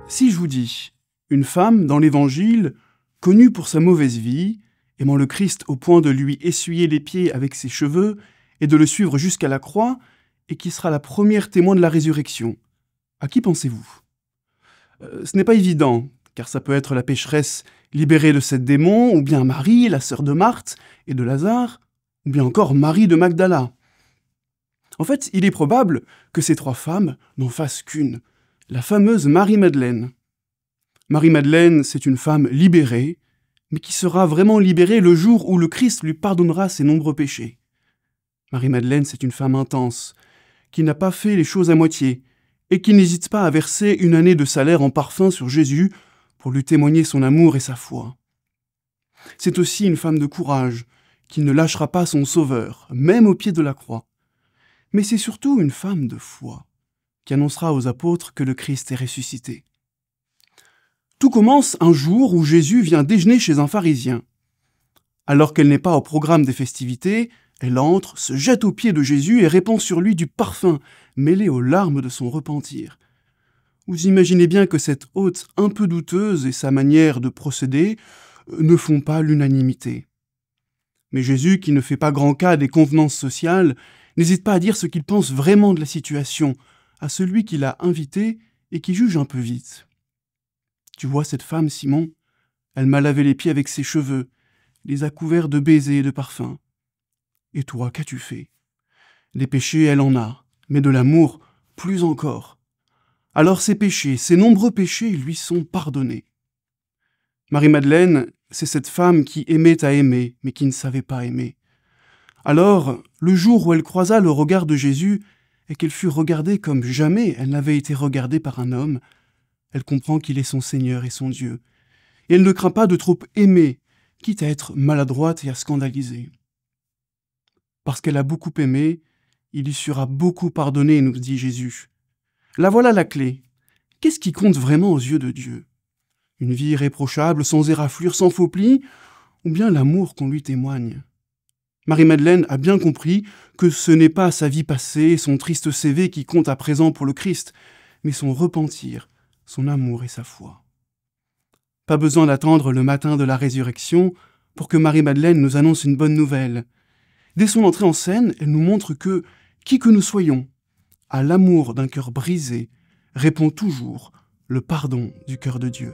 Si je vous dis une femme dans l'Évangile, connue pour sa mauvaise vie, aimant le Christ au point de lui essuyer les pieds avec ses cheveux et de le suivre jusqu'à la croix, et qui sera la première témoin de la résurrection, à qui pensez-vous ? Ce n'est pas évident, car ça peut être la pécheresse libérée de sept démons, ou bien Marie, la sœur de Marthe et de Lazare, ou bien encore Marie de Magdala. En fait, il est probable que ces trois femmes n'en fassent qu'une, la fameuse Marie-Madeleine. Marie-Madeleine, c'est une femme libérée, mais qui sera vraiment libérée le jour où le Christ lui pardonnera ses nombreux péchés. Marie-Madeleine, c'est une femme intense, qui n'a pas fait les choses à moitié, et qui n'hésite pas à verser une année de salaire en parfum sur Jésus pour lui témoigner son amour et sa foi. C'est aussi une femme de courage, qui ne lâchera pas son Sauveur, même au pied de la croix. Mais c'est surtout une femme de foi, qui annoncera aux apôtres que le Christ est ressuscité. Tout commence un jour où Jésus vient déjeuner chez un pharisien. Alors qu'elle n'est pas au programme des festivités, elle entre, se jette aux pieds de Jésus et répand sur lui du parfum, mêlé aux larmes de son repentir. Vous imaginez bien que cette hôte un peu douteuse et sa manière de procéder ne font pas l'unanimité. Mais Jésus, qui ne fait pas grand cas des convenances sociales, n'hésite pas à dire ce qu'il pense vraiment de la situation à celui qui l'a invité et qui juge un peu vite. Tu vois cette femme, Simon ? Elle m'a lavé les pieds avec ses cheveux, les a couverts de baisers et de parfums. Et toi, qu'as-tu fait ? Des péchés, elle en a, mais de l'amour, plus encore. Alors ses péchés, ses nombreux péchés, lui sont pardonnés. Marie-Madeleine, c'est cette femme qui aimait à aimer, mais qui ne savait pas aimer. Alors, le jour où elle croisa le regard de Jésus, et qu'elle fut regardée comme jamais elle n'avait été regardée par un homme, elle comprend qu'il est son Seigneur et son Dieu. Et elle ne craint pas de trop aimer, quitte à être maladroite et à scandaliser. Parce qu'elle a beaucoup aimé, il lui sera beaucoup pardonné, nous dit Jésus. Là voilà la clé. Qu'est-ce qui compte vraiment aux yeux de Dieu ? Une vie irréprochable, sans éraflure, sans faux plis, ou bien l'amour qu'on lui témoigne ? Marie-Madeleine a bien compris que ce n'est pas sa vie passée, son triste CV qui compte à présent pour le Christ, mais son repentir, son amour et sa foi. Pas besoin d'attendre le matin de la résurrection pour que Marie-Madeleine nous annonce une bonne nouvelle. Dès son entrée en scène, elle nous montre que, qui que nous soyons, à l'amour d'un cœur brisé, répond toujours le pardon du cœur de Dieu.